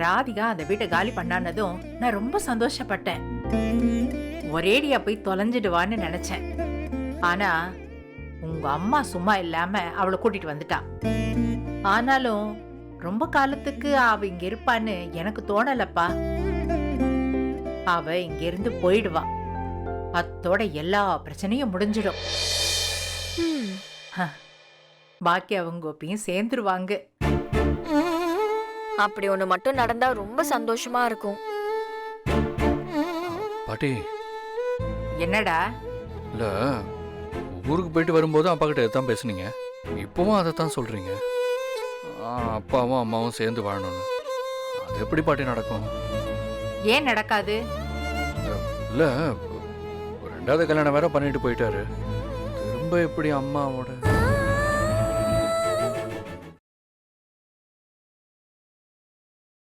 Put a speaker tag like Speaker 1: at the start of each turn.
Speaker 1: ராதிகா அந்த வீட்டை காலி பண்ணானதும் நான் ரொம்ப சந்தோஷப்பட்டேன். ஒரேடியா போய் தொலைஞ்சிடுவான்னு நினைச்சேன். ஆனா உங்க அம்மா சும்மா இல்லாம அவளை கூட்டிட்டு வந்துட்டா. ஆனாலும் ரொம்ப காலத்துக்கு அவ இங்க இருப்பான்னு எனக்கு தோணலப்பா. அவ இங்க இருந்து போயிடுவா. அத்தோட எல்லா பிரச்சனையும் முடிஞ்சிடும்.
Speaker 2: ம்,
Speaker 1: பாக்கி அவங்க கோப்பியும் சேர்ந்துருவாங்க.
Speaker 2: அப்படி ஒண்ணு மட்டும் நடந்தா ரொம்ப சந்தோஷமா இருக்கும்.
Speaker 3: பாட்டி,
Speaker 1: என்னடா?
Speaker 3: இல்ல ஊருக்கு போயிட்டு வரும்போது அப்பா கிட்ட எதான் பேசுனீங்க, இப்பவும் அதைத்தான் சொல்றீங்க. அப்பாவும் அம்மாவும் சேர்ந்து வாழணும்னு. அது எப்படி பாட்டி நடக்கும்?
Speaker 1: ஏன் நடக்காது?
Speaker 3: இல்ல, ரெண்டாவது கல்யாணம் வேற பண்ணிட்டு போயிட்டாரு. திரும்ப எப்படி அம்மாவோட